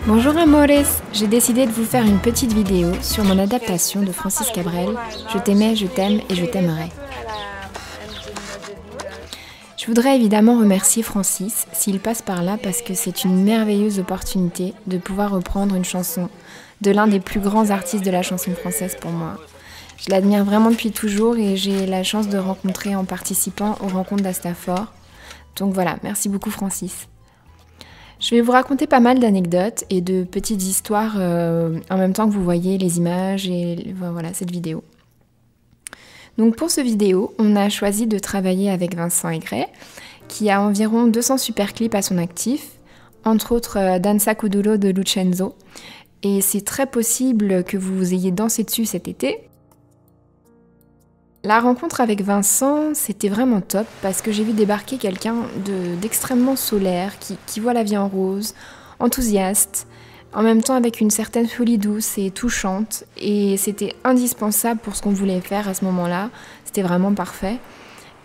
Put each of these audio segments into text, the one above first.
Bonjour amores, j'ai décidé de vous faire une petite vidéo sur mon adaptation de Francis Cabrel, Je t'aimais, je t'aime et je t'aimerai. Je voudrais évidemment remercier Francis s'il passe par là parce que c'est une merveilleuse opportunité de pouvoir reprendre une chanson de l'un des plus grands artistes de la chanson française pour moi. Je l'admire vraiment depuis toujours et j'ai la chance de rencontrer en participant aux rencontres d'Astafor. Donc voilà, merci beaucoup Francis. Je vais vous raconter pas mal d'anecdotes et de petites histoires en même temps que vous voyez les images et voilà cette vidéo. Donc pour ce vidéo, on a choisi de travailler avec Vincent Aigret, qui a environ 200 super clips à son actif, entre autres Danza Kuduro de Lucenzo. Et c'est très possible que vous ayez dansé dessus cet été. La rencontre avec Vincent, c'était vraiment top parce que j'ai vu débarquer quelqu'un d'extrêmement solaire, qui voit la vie en rose, enthousiaste, en même temps avec une certaine folie douce et touchante. Et c'était indispensable pour ce qu'on voulait faire à ce moment-là. C'était vraiment parfait.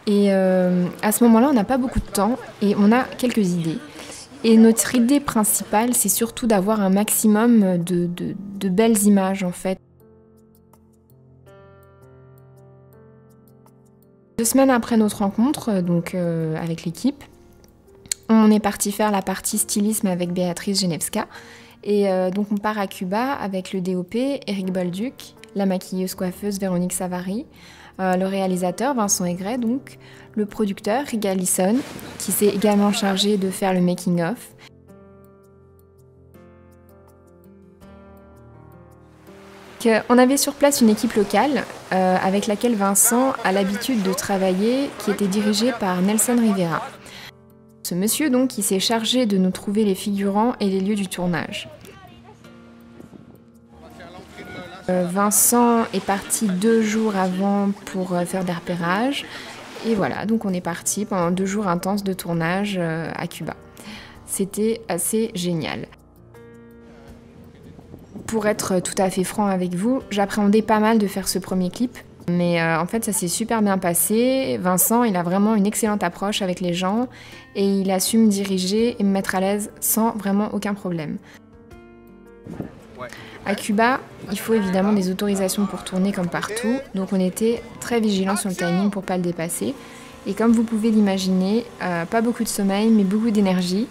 Et à ce moment-là, on n'a pas beaucoup de temps et on a quelques idées. Et notre idée principale, c'est surtout d'avoir un maximum de belles images en fait. 2 semaines après notre rencontre, donc avec l'équipe, on est parti faire la partie stylisme avec Béatrice Genevska. Et donc on part à Cuba avec le DOP Eric Bolduc, la maquilleuse coiffeuse Véronique Savary, le réalisateur Vincent Aigret, donc le producteur Rick Allison, qui s'est également chargé de faire le making-of. On avait sur place une équipe locale avec laquelle Vincent a l'habitude de travailler, qui était dirigée par Nelson Rivera. Ce monsieur donc qui s'est chargé de nous trouver les figurants et les lieux du tournage. Vincent est parti 2 jours avant pour faire des repérages. Et voilà, donc on est parti pendant 2 jours intenses de tournage à Cuba. C'était assez génial. Pour être tout à fait franc avec vous, j'appréhendais pas mal de faire ce premier clip. Mais en fait, ça s'est super bien passé. Vincent, il a vraiment une excellente approche avec les gens et il a su me diriger et me mettre à l'aise sans vraiment aucun problème. À Cuba, il faut évidemment des autorisations pour tourner comme partout, donc on était très vigilants sur le timing pour pas le dépasser. Et comme vous pouvez l'imaginer, pas beaucoup de sommeil, mais beaucoup d'énergie.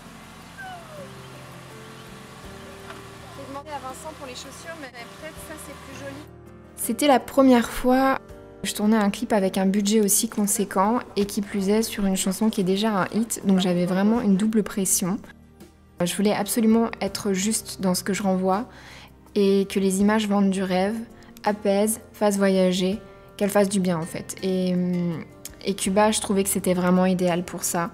J'ai demandé à Vincent pour les chaussures, mais peut-être ça c'est plus joli. C'était la première fois que je tournais un clip avec un budget aussi conséquent et qui plus est sur une chanson qui est déjà un hit, donc j'avais vraiment une double pression. Je voulais absolument être juste dans ce que je renvoie et que les images vendent du rêve, apaisent, fassent voyager, qu'elles fassent du bien en fait. Et Cuba, je trouvais que c'était vraiment idéal pour ça.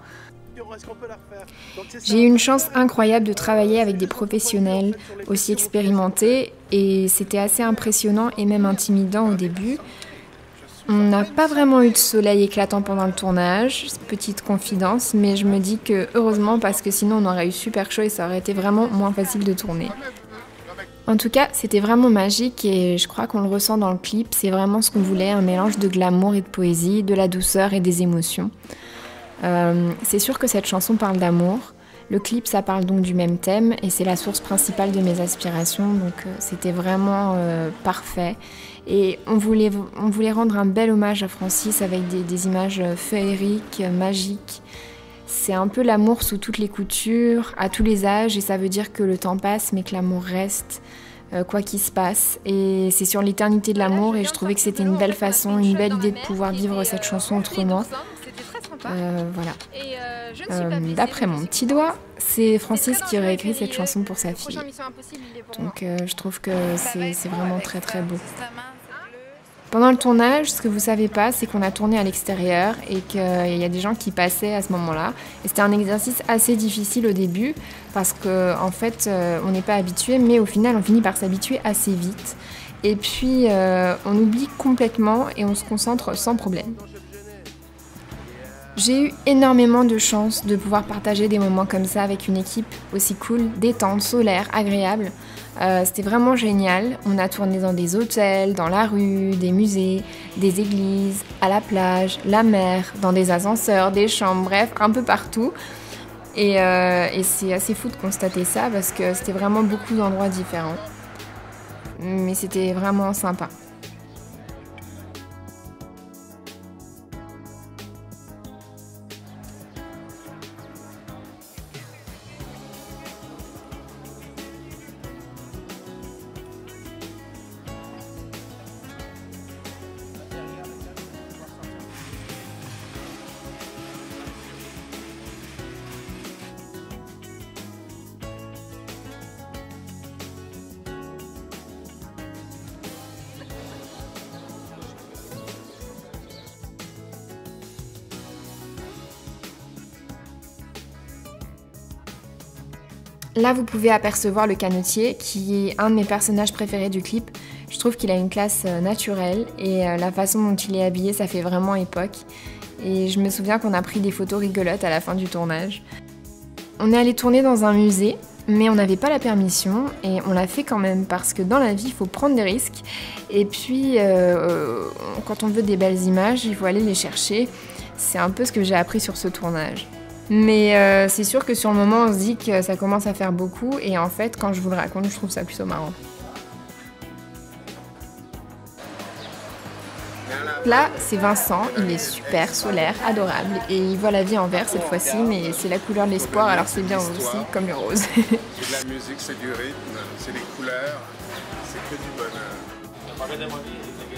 J'ai eu une chance incroyable de travailler avec des professionnels aussi expérimentés et c'était assez impressionnant et même intimidant au début. On n'a pas vraiment eu de soleil éclatant pendant le tournage, petite confidence, mais je me dis que heureusement parce que sinon on aurait eu super chaud et ça aurait été vraiment moins facile de tourner. En tout cas, c'était vraiment magique et je crois qu'on le ressent dans le clip, c'est vraiment ce qu'on voulait, un mélange de glamour et de poésie, de la douceur et des émotions. C'est sûr que cette chanson parle d'amour. Le clip, ça parle donc du même thème et c'est la source principale de mes aspirations, donc c'était vraiment parfait. Et on voulait rendre un bel hommage à Francis avec des images féeriques, magiques. C'est un peu l'amour sous toutes les coutures, à tous les âges, et ça veut dire que le temps passe mais que l'amour reste, quoi qu'il se passe. Et c'est sur l'éternité de l'amour et je trouvais que c'était une belle façon, une belle idée de pouvoir vivre cette chanson autrement. Voilà. D'après mon petit doigt, c'est Francis qui aurait écrit cette chanson pour sa fille. Donc je trouve que c'est vraiment très très beau. Pendant le tournage, ce que vous savez pas, c'est qu'on a tourné à l'extérieur et qu'il y a des gens qui passaient à ce moment-là. Et c'était un exercice assez difficile au début parce qu'en fait, on n'est pas habitué, mais au final, on finit par s'habituer assez vite. Et puis, on oublie complètement et on se concentre sans problème. J'ai eu énormément de chance de pouvoir partager des moments comme ça avec une équipe aussi cool, détente, solaire, agréable. C'était vraiment génial. On a tourné dans des hôtels, dans la rue, des musées, des églises, à la plage, la mer, dans des ascenseurs, des chambres, bref, un peu partout. Et c'est assez fou de constater ça parce que c'était vraiment beaucoup d'endroits différents. Mais c'était vraiment sympa. Là, vous pouvez apercevoir le canotier, qui est un de mes personnages préférés du clip. Je trouve qu'il a une classe naturelle et la façon dont il est habillé, ça fait vraiment époque. Et je me souviens qu'on a pris des photos rigolotes à la fin du tournage. On est allé tourner dans un musée, mais on n'avait pas la permission et on l'a fait quand même parce que dans la vie, il faut prendre des risques. Et puis, quand on veut des belles images, il faut aller les chercher. C'est un peu ce que j'ai appris sur ce tournage. Mais c'est sûr que sur le moment, on se dit que ça commence à faire beaucoup et en fait, quand je vous le raconte, je trouve ça plutôt marrant. Là, c'est Vincent, il est super solaire, adorable et il voit la vie en vert cette fois-ci, mais c'est la couleur de l'espoir, alors c'est bien aussi, comme le rose. C'est de la musique, c'est du rythme, c'est des couleurs, c'est que du bonheur.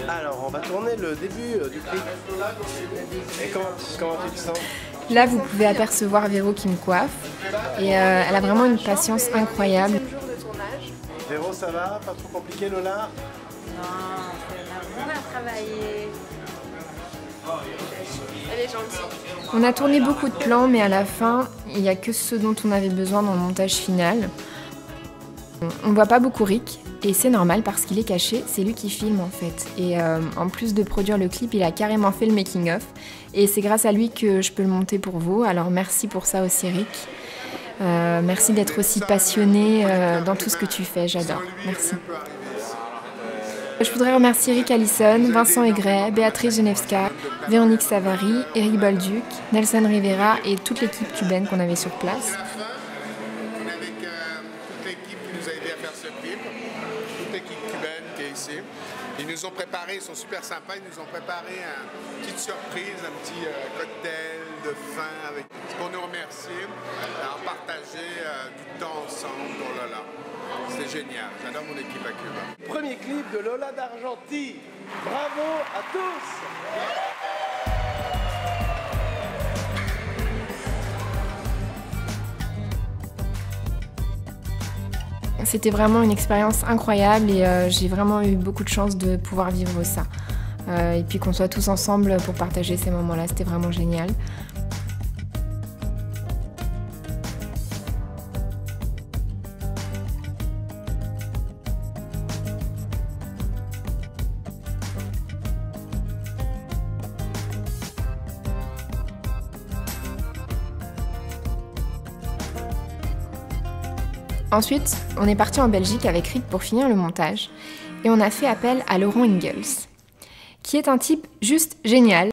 Alors, on va tourner le début du clip. Et comment tu te sens? Là, vous pouvez apercevoir Véro qui me coiffe et elle a vraiment une patience incroyable. Véro, ça va? Pas trop compliqué, Lola? Non, on a travaillé. Elle est gentille. On a tourné beaucoup de plans, mais à la fin, il n'y a que ce dont on avait besoin dans le montage final. On voit pas beaucoup Rick, et c'est normal parce qu'il est caché, c'est lui qui filme en fait. Et en plus de produire le clip, il a carrément fait le making-of. Et c'est grâce à lui que je peux le monter pour vous, alors merci pour ça aussi Rick. Merci d'être aussi passionné dans tout ce que tu fais, j'adore. Merci. Je voudrais remercier Rick Allison, Vincent Aigret, Béatrice Genevska, Véronique Savary, Eric Bolduc, Nelson Rivera et toute l'équipe cubaine qu'on avait sur place. On est avec toute l'équipe qui nous a aidé à faire ce clip, toute l'équipe cubaine qui est ici. Ils nous ont préparé, ils sont super sympas, ils nous ont préparé une petite surprise, un petit cocktail de fin avec pour nous remercier d'avoir partagé du temps ensemble pour Lola. C'est génial, j'adore mon équipe à Cuba. Premier clip de Lola d'Argentine. Bravo à tous! C'était vraiment une expérience incroyable et j'ai vraiment eu beaucoup de chance de pouvoir vivre ça. Et puis qu'on soit tous ensemble pour partager ces moments-là, c'était vraiment génial. Ensuite, on est parti en Belgique avec Rick pour finir le montage et on a fait appel à Laurent Ingalls, qui est un type juste génial.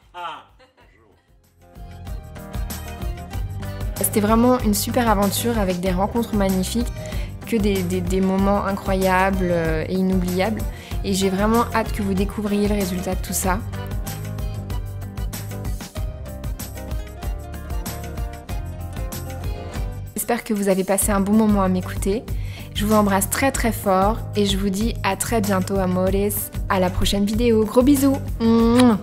C'était vraiment une super aventure avec des rencontres magnifiques, que des moments incroyables et inoubliables. Et j'ai vraiment hâte que vous découvriez le résultat de tout ça. J'espère que vous avez passé un bon moment à m'écouter. Je vous embrasse très très fort et je vous dis à très bientôt, amores. À la prochaine vidéo. Gros bisous. Mouah.